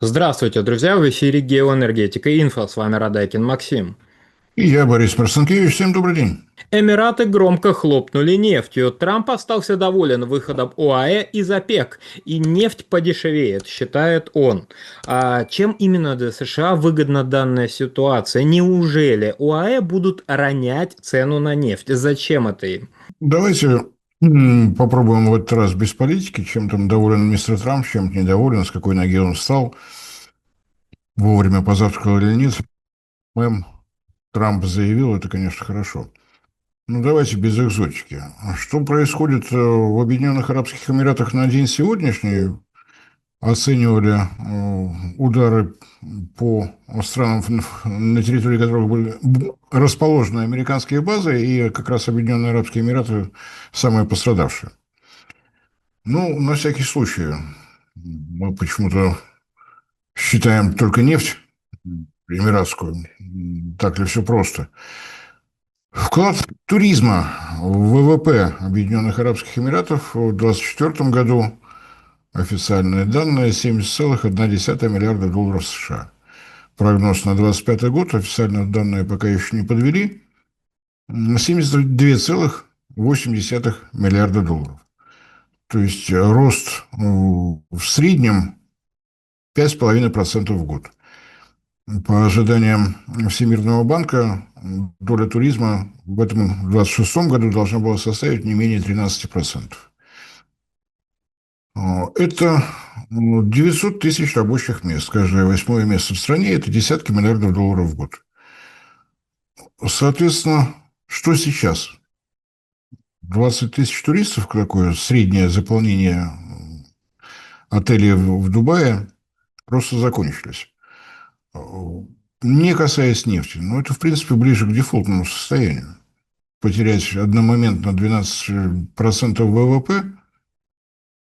Здравствуйте, друзья! В эфире «Геоэнергетика Инфо». С вами Радайкин Максим. И я, Борис Марцинкевич. Всем добрый день. Эмираты громко хлопнули нефтью. Трамп остался доволен выходом ОАЭ из ОПЕК, и нефть подешевеет, считает он. А чем именно для США выгодна данная ситуация? Неужели ОАЭ будут ронять цену на нефть? Зачем это им? Давайте попробуем в этот раз без политики. Чем там доволен мистер Трамп, чем недоволен, с какой ноги он встал, вовремя позавтракал или нет. Мэм, Трамп заявил, это, конечно, хорошо. Ну, давайте без экзотики. Что происходит в Объединенных Арабских Эмиратах на день сегодняшний? Оценивали удары по странам, на территории которых были расположены американские базы, и как раз Объединенные Арабские Эмираты самые пострадавшие. Ну, на всякий случай, мы почему-то считаем только нефть эмиратскую. Так ли все просто? Вклад туризма в ВВП Объединенных Арабских Эмиратов в 2024 году, официальные данные, 70,1 миллиарда долларов США. Прогноз на 2025 год, официальные данные пока еще не подвели, 72,8 миллиарда долларов. То есть рост в среднем 5,5% в год. По ожиданиям Всемирного банка, доля туризма в этом 2026 году должна была составить не менее 13%. Это 900 тысяч рабочих мест. Каждое восьмое место в стране – это десятки миллиардов долларов в год. Соответственно, что сейчас? 20 тысяч туристов, такое среднее заполнение отелей в Дубае, просто закончились. Не касаясь нефти, но это, в принципе, ближе к дефолтному состоянию. Потерять одномоментно 12% ВВП,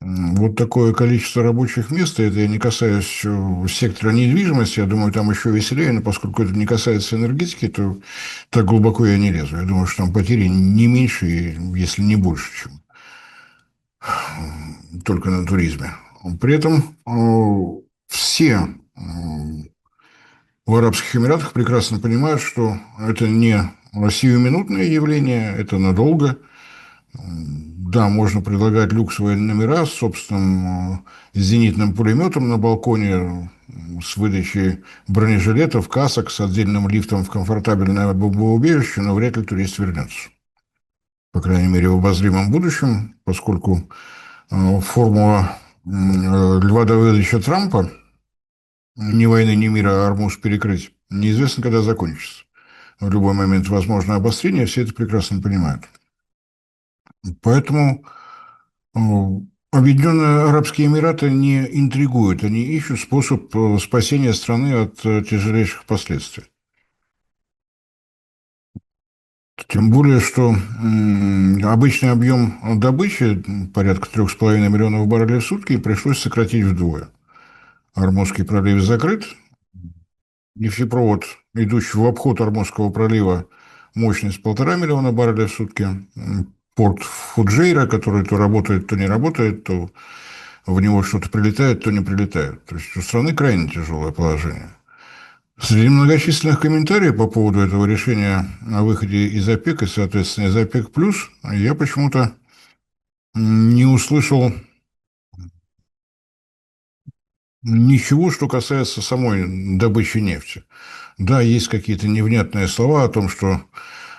вот такое количество рабочих мест, это я не касаюсь сектора недвижимости, я думаю, там еще веселее, но поскольку это не касается энергетики, то так глубоко я не лезу. Я думаю, что там потери не меньше, если не больше, чем только на туризме. При этом все в Арабских Эмиратах прекрасно понимают, что это не сиюминутное явление, это надолго. Да, можно предлагать люксовые номера с собственным зенитным пулеметом на балконе, с выдачей бронежилетов, касок, с отдельным лифтом в комфортабельное бомбоубежище, но вряд ли турист вернется. По крайней мере, в обозримом будущем, поскольку формула Льва Давыдовича Трампа ни войны, ни мира, а Армуз перекрыть, неизвестно, когда закончится. В любой момент возможно обострение, все это прекрасно понимают. Поэтому Объединенные Арабские Эмираты не интригуют, они ищут способ спасения страны от тяжелейших последствий. Тем более, что обычный объем добычи, порядка 3,5 миллионов баррелей в сутки, пришлось сократить вдвое. Армузский пролив закрыт, нефтепровод, идущий в обход Армузского пролива, мощность 1,5 миллиона баррелей в сутки. Порт Фуджейра, который то работает, то не работает, то в него что-то прилетает, то не прилетает. То есть у страны крайне тяжелое положение. Среди многочисленных комментариев по поводу этого решения о выходе из ОПЕК и, соответственно, из ОПЕК+, я почему-то не услышал ничего, что касается самой добычи нефти. Да, есть какие-то невнятные слова о том, что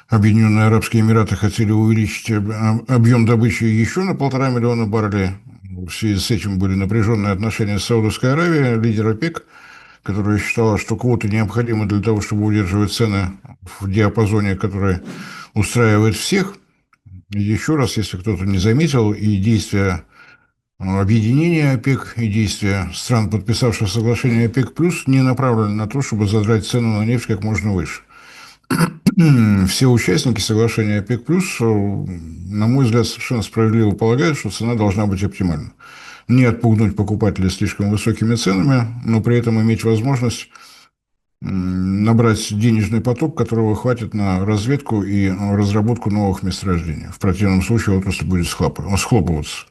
Объединенные Арабские Эмираты хотели увеличить объем добычи еще на 1,5 миллиона баррелей. В связи с этим были напряженные отношения с Саудовской Аравией, лидер ОПЕК, которая считала, что квоты необходимы для того, чтобы удерживать цены в диапазоне, который устраивает всех. И еще раз, если кто-то не заметил, и действия объединения ОПЕК, и действия стран, подписавших соглашение ОПЕК+, не направлены на то, чтобы задрать цену на нефть как можно выше. Все участники соглашения ОПЕК+, на мой взгляд, совершенно справедливо полагают, что цена должна быть оптимальна. Не отпугнуть покупателей слишком высокими ценами, но при этом иметь возможность набрать денежный поток, которого хватит на разведку и разработку новых месторождений. В противном случае отрасль будет схлопываться.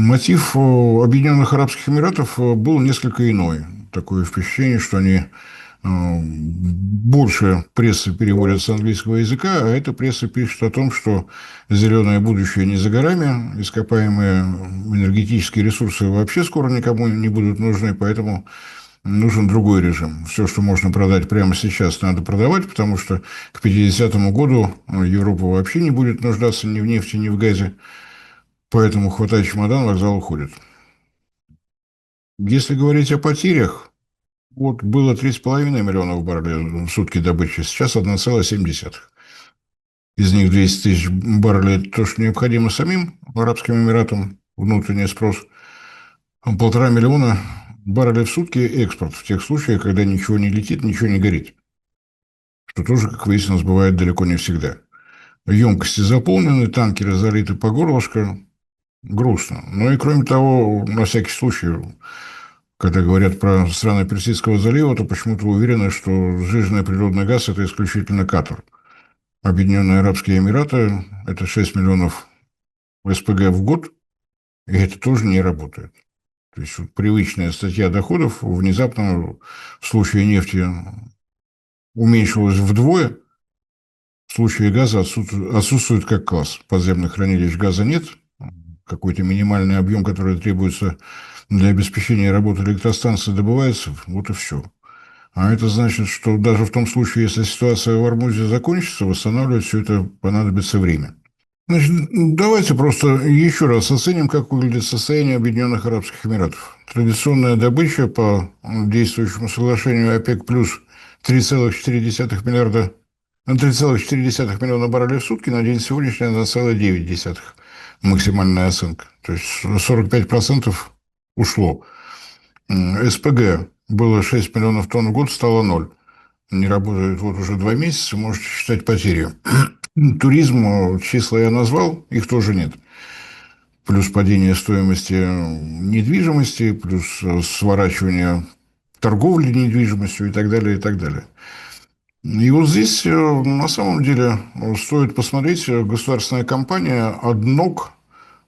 Мотив Объединенных Арабских Эмиратов был несколько иной. Такое впечатление, что они больше прессы переводят с английского языка, а эта пресса пишет о том, что зеленое будущее не за горами, ископаемые энергетические ресурсы вообще скоро никому не будут нужны, поэтому нужен другой режим. Все, что можно продать прямо сейчас, надо продавать, потому что к 50-му году Европа вообще не будет нуждаться ни в нефти, ни в газе, поэтому хватай чемодан, вокзал уходит. Если говорить о потерях, вот было 3,5 миллиона баррелей в сутки добычи, сейчас 1,7. Из них 200 тысяч баррелей – это то, что необходимо самим Арабским Эмиратам, внутренний спрос. А 1,5 миллиона баррелей в сутки – экспорт в тех случаях, когда ничего не летит, ничего не горит. Что тоже, как выяснилось, бывает далеко не всегда. Емкости заполнены, танкеры залиты по горлышко. Грустно. Ну и кроме того, на всякий случай, когда говорят про страны Персидского залива, то почему-то уверены, что сжиженный природный газ – это исключительно Катар. Объединенные Арабские Эмираты – это 6 миллионов СПГ в год, и это тоже не работает. То есть вот привычная статья доходов внезапно в случае нефти уменьшилась вдвое, в случае газа отсутствует как класс. Подземных хранилищ газа нет, какой-то минимальный объем, который требуется для обеспечения работы электростанции, добывается, вот и все. А это значит, что даже в том случае, если ситуация в Ормузе закончится, восстанавливать все это понадобится время. Значит, давайте просто еще раз оценим, как выглядит состояние Объединенных Арабских Эмиратов. Традиционная добыча по действующему соглашению ОПЕК плюс 3,4 миллиарда, 3,4 миллиона баррелей в сутки, на день сегодняшний 1,9 максимальная оценка. То есть 45% ушло. СПГ было 6 миллионов тонн в год, стало ноль. Не работает вот уже 2 месяца, можете считать потери. Туризм, числа я назвал, их тоже нет. Плюс падение стоимости недвижимости, плюс сворачивание торговли недвижимостью и так далее, и так далее. И вот здесь на самом деле стоит посмотреть, государственная компания «Однок»,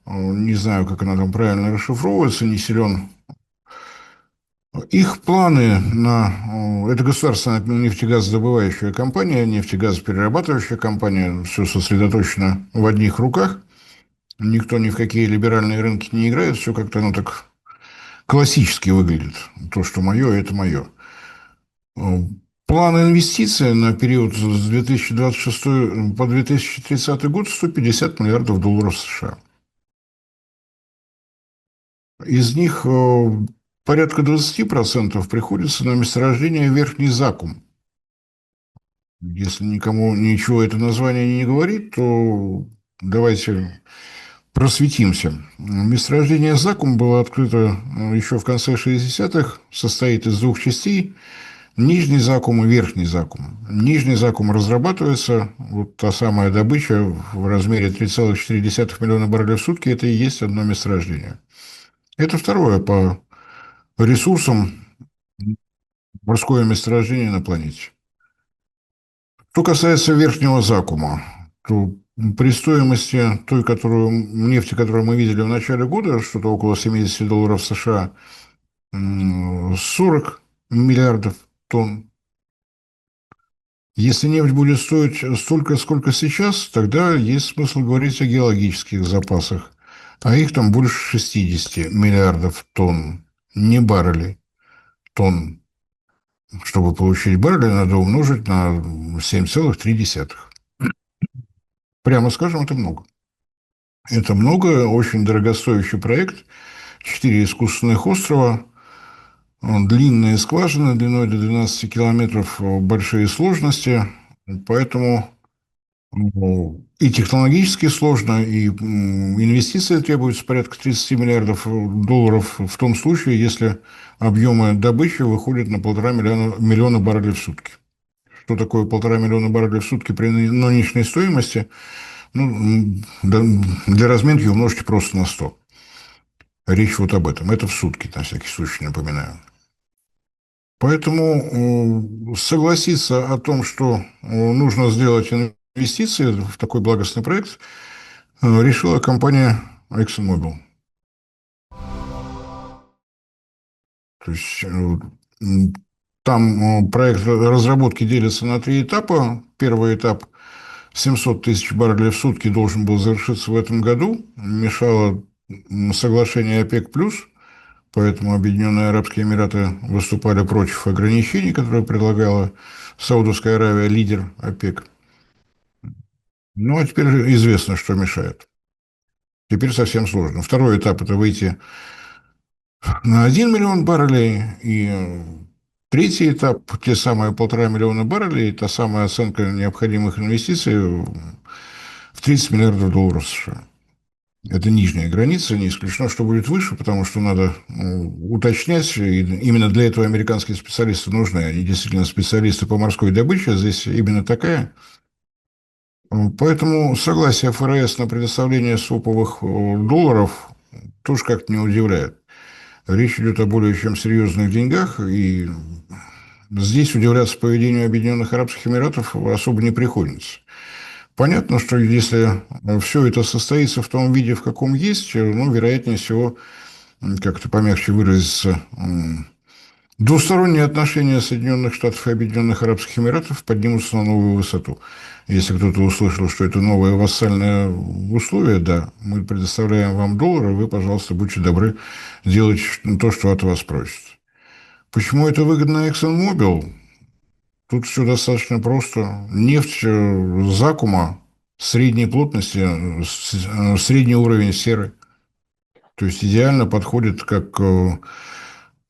не знаю, как она там правильно расшифровывается, не силен. Их планы на... Это государственная нефтегазодобывающая компания, нефтегазоперерабатывающая компания, все сосредоточено в одних руках. Никто ни в какие либеральные рынки не играет, все как-то оно так классически выглядит. То, что мое, это мое. План инвестиций на период с 2026 по 2030 год 150 миллиардов долларов США. Из них порядка 20% приходится на месторождение Верхний Закум. Если никому ничего это название не говорит, то давайте просветимся. Месторождение Закум было открыто еще в конце 60-х, состоит из двух частей. Нижний Закум и Верхний Закум. Нижний Закум разрабатывается, вот та самая добыча в размере 3,4 миллиона баррелей в сутки, это и есть одно месторождение. Это второе по ресурсам морское месторождение на планете. Что касается Верхнего Закума, то при стоимости той, нефти, которую мы видели в начале года, что-то около 70 долларов США, 40 миллиардов тонн. Если нефть будет стоить столько, сколько сейчас, тогда есть смысл говорить о геологических запасах. А их там больше 60 миллиардов тонн, не баррелей, тонн. Чтобы получить баррели, надо умножить на 7,3. Прямо скажем, это много. Это много, очень дорогостоящий проект. 4 искусственных острова, длинные скважины длиной до 12 километров, большие сложности. Поэтому и технологически сложно, и инвестиции требуются порядка 30 миллиардов долларов в том случае, если объемы добычи выходят на 1,5 миллиона баррелей в сутки. Что такое 1,5 миллиона баррелей в сутки при нынешней стоимости? Ну, для разминки умножьте просто на 100. Речь вот об этом. Это в сутки, на всякий случай напоминаю. Поэтому согласиться о том, что нужно сделать инвестиции в такой благостный проект, решила компания ExxonMobil. То есть там проект разработки делится на три этапа. Первый этап 700 тысяч баррелей в сутки должен был завершиться в этом году. Мешало соглашение ОПЕК+, поэтому Объединенные Арабские Эмираты выступали против ограничений, которые предлагала Саудовская Аравия, лидер ОПЕК. Ну, а теперь известно, что мешает. Теперь совсем сложно. Второй этап – это выйти на 1 миллион баррелей, и третий этап, те самые 1,5 миллиона баррелей, та самая оценка необходимых инвестиций в 30 миллиардов долларов США. Это нижняя граница, не исключено, что будет выше, потому что надо уточнять, и именно для этого американские специалисты нужны, они действительно специалисты по морской добыче, здесь именно такая. Поэтому согласие ФРС на предоставление своповых долларов тоже как-то не удивляет. Речь идет о более чем серьезных деньгах, и здесь удивляться поведению Объединенных Арабских Эмиратов особо не приходится. Понятно, что если все это состоится в том виде, в каком есть, ну, вероятнее всего, как-то помягче выразиться, двусторонние отношения Соединенных Штатов и Объединенных Арабских Эмиратов поднимутся на новую высоту. Если кто-то услышал, что это новые вассальные условия, да, мы предоставляем вам доллары, вы, пожалуйста, будьте добры делать то, что от вас просят. Почему это выгодно ExxonMobil? Тут все достаточно просто. Нефть закума средней плотности, средний уровень серы. То есть идеально подходит как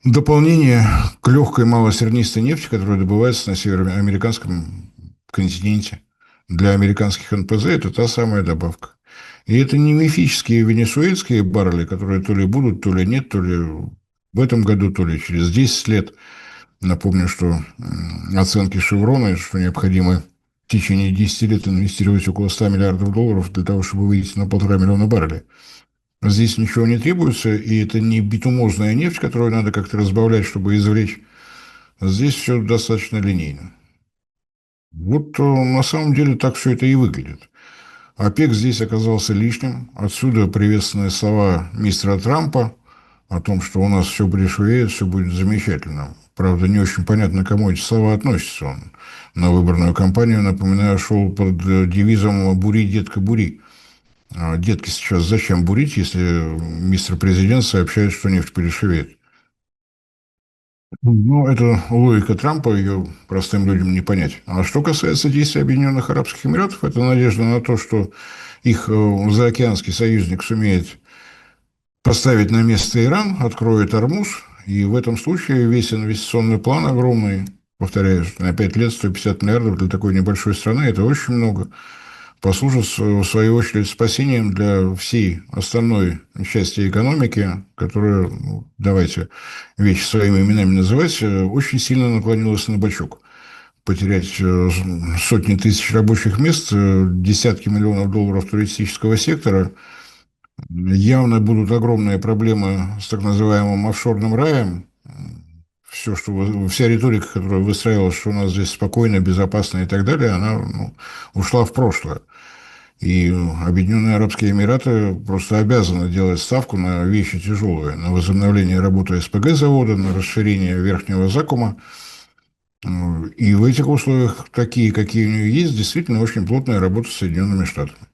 дополнение к легкой малосернистой нефти, которая добывается на североамериканском континенте. Для американских НПЗ это та самая добавка. И это не мифические венесуэльские баррели, которые то ли будут, то ли нет, то ли в этом году, то ли через 10 лет. Напомню, что оценки Шеврона, что необходимо в течение 10 лет инвестировать около 100 миллиардов долларов для того, чтобы выйти на 1,5 миллиона баррелей. Здесь ничего не требуется, и это не битумозная нефть, которую надо как-то разбавлять, чтобы извлечь. Здесь все достаточно линейно. Вот на самом деле так все это и выглядит. ОПЕК здесь оказался лишним. Отсюда приветственные слова мистера Трампа о том, что у нас все пришвеет, все будет замечательно. Правда, не очень понятно, к кому эти слова относятся. Он на выборную кампанию, напоминаю, шел под девизом «Бури, детка, бури». А детки сейчас зачем бурить, если мистер президент сообщает, что нефть подешевеет? Ну, это логика Трампа, ее простым людям не понять. А что касается действий Объединенных Арабских Эмиратов, это надежда на то, что их заокеанский союзник сумеет поставить на место Иран, откроет Ормуз, и в этом случае весь инвестиционный план огромный, повторяю, на 5 лет 150 миллиардов для такой небольшой страны, это очень много, послужит, в свою очередь, спасением для всей остальной части экономики, которая, ну, давайте вещи своими именами называть, очень сильно наклонилась на бочок. Потерять сотни тысяч рабочих мест, десятки миллионов долларов туристического сектора, явно будут огромные проблемы с так называемым офшорным раем. Все, что, вся риторика, которая выстраивалась, что у нас здесь спокойно, безопасно и так далее, она, ну, ушла в прошлое. И Объединенные Арабские Эмираты просто обязаны делать ставку на вещи тяжелые, на возобновление работы СПГ-завода, на расширение верхнего закума. И в этих условиях, такие, какие у нее есть, действительно очень плотная работа с Соединенными Штатами.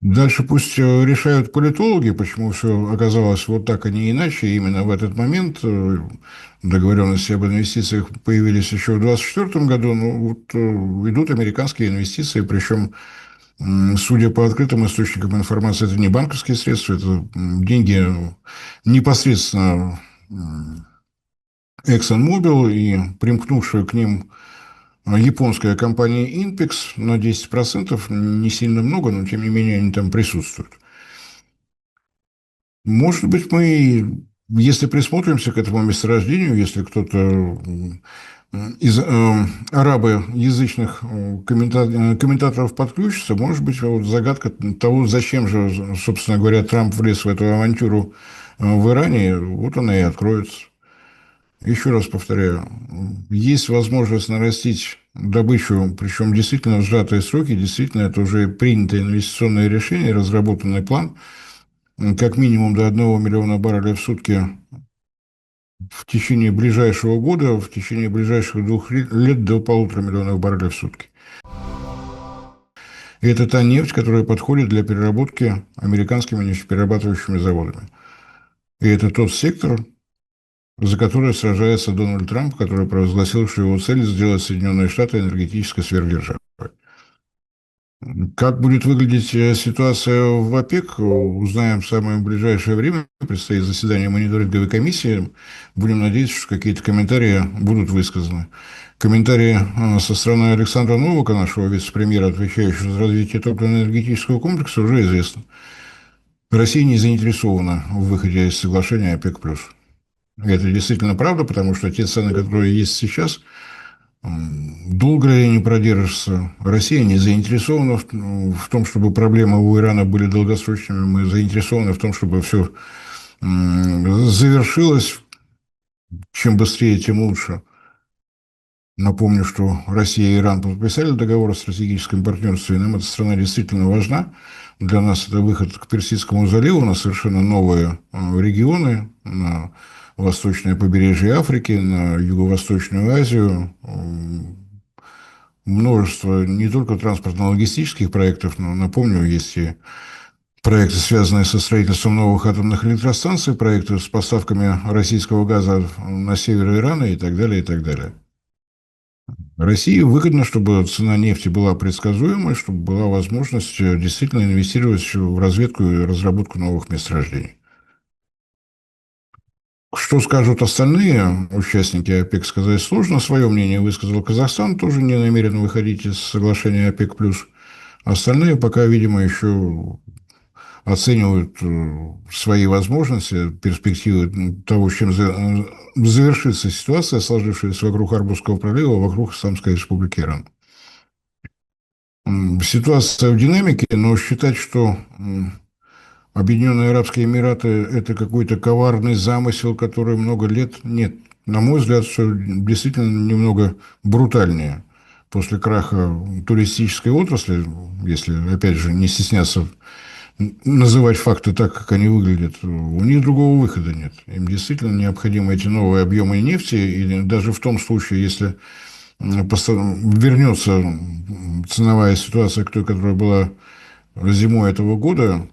Дальше пусть решают политологи, почему все оказалось вот так, а не иначе. Именно в этот момент договоренности об инвестициях появились еще в 2024 году. Ну, вот идут американские инвестиции, причем, судя по открытым источникам информации, это не банковские средства, это деньги непосредственно ExxonMobil и примкнувшая к ним японская компания Inpex на 10%, не сильно много, но тем не менее они там присутствуют. Может быть, мы, если присмотримся к этому месторождению, если кто-то из арабоязычных комментаторов подключится, может быть, вот загадка того, зачем же, собственно говоря, Трамп влез в эту авантюру в Иране, вот она и откроется. Еще раз повторяю, есть возможность нарастить добычу, причем действительно в сжатые сроки, действительно это уже принятое инвестиционное решение, разработанный план. как минимум до 1 миллиона баррелей в сутки в течение ближайшего года, в течение ближайших 2 лет до 1,5 миллиона баррелей в сутки. И это та нефть, которая подходит для переработки американскими нефтеперерабатывающими заводами. И это тот сектор, за который сражается Дональд Трамп, который провозгласил, что его цель сделать Соединенные Штаты энергетической сверхдержавой. Как будет выглядеть ситуация в ОПЕК, узнаем в самое ближайшее время. Предстоит заседание мониторинговой комиссии. Будем надеяться, что какие-то комментарии будут высказаны. Комментарии со стороны Александра Новака, нашего вице-премьера, отвечающего за развитие топливно-энергетического комплекса, уже известно. Россия не заинтересована в выходе из соглашения ОПЕК+. И это действительно правда, потому что те цены, которые есть сейчас, долго ли они продержатся? Россия не заинтересована в том, чтобы проблемы у Ирана были долгосрочными. Мы заинтересованы в том, чтобы все завершилось. Чем быстрее, тем лучше. Напомню, что Россия и Иран подписали договор о стратегическом партнерстве, и нам эта страна действительно важна. Для нас это выход к Персидскому заливу на совершенно новые регионы, на восточное побережье Африки, на Юго-Восточную Азию. Множество не только транспортно-логистических проектов, но, напомню, есть и проекты, связанные со строительством новых атомных электростанций, проекты с поставками российского газа на север Ирана и так далее, и так далее. России выгодно, чтобы цена нефти была предсказуемой, чтобы была возможность действительно инвестировать в разведку и разработку новых месторождений. Что скажут остальные участники ОПЕК, сказать сложно. Свое мнение высказал Казахстан, тоже не намерен выходить из соглашения ОПЕК+. Остальные пока, видимо, еще оценивают свои возможности, перспективы того, чем завершится ситуация, сложившаяся вокруг Арбузского пролива, вокруг Исламской Республики Иран. Ситуация в динамике, но считать, что Объединенные Арабские Эмираты – это какой-то коварный замысел, который много лет… Нет, на мой взгляд, все действительно немного брутальнее. После краха туристической отрасли, если, опять же, не стесняться называть факты так, как они выглядят, у них другого выхода нет. Им действительно необходимы эти новые объемы нефти, и даже в том случае, если вернется ценовая ситуация к той, которая была зимой этого года,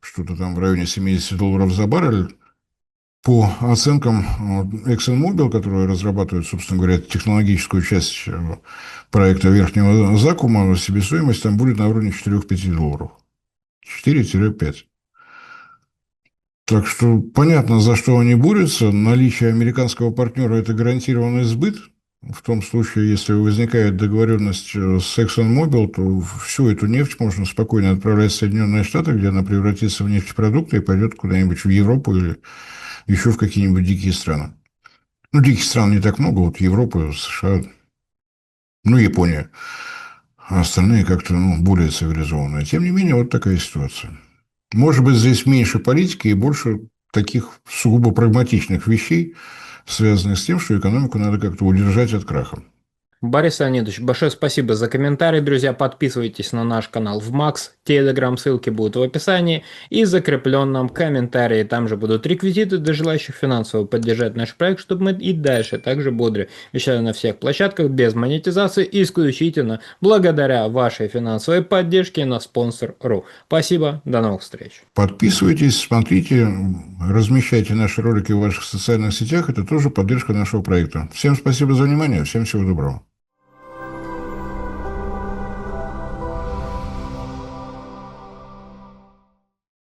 что-то там в районе $70 за баррель, по оценкам ExxonMobil, которые разрабатывают, собственно говоря, технологическую часть проекта верхнего закума, себестоимость там будет на уровне $4-5. 4-5. Так что понятно, за что они борются. Наличие американского партнера – это гарантированный сбыт. В том случае, если возникает договоренность с ExxonMobil, то всю эту нефть можно спокойно отправлять в Соединенные Штаты, где она превратится в нефтепродукты и пойдет куда-нибудь в Европу или еще в какие-нибудь дикие страны. Ну, диких стран не так много, вот Европа, США, ну, Япония. А остальные как-то более цивилизованные. Тем не менее, вот такая ситуация. Может быть, здесь меньше политики и больше таких сугубо прагматичных вещей, связанных с тем, что экономику надо как-то удержать от краха. Борис Леонидович, большое спасибо за комментарий, друзья. Подписывайтесь на наш канал в Макс, Телеграм, ссылки будут в описании и закрепленном комментарии. Там же будут реквизиты для желающих финансово поддержать наш проект, чтобы мы и дальше также бодро вещали на всех площадках без монетизации, исключительно благодаря вашей финансовой поддержке на Sponsor.ru. Спасибо, до новых встреч. Подписывайтесь, смотрите, размещайте наши ролики в ваших социальных сетях. Это тоже поддержка нашего проекта. Всем спасибо за внимание, всем всего доброго.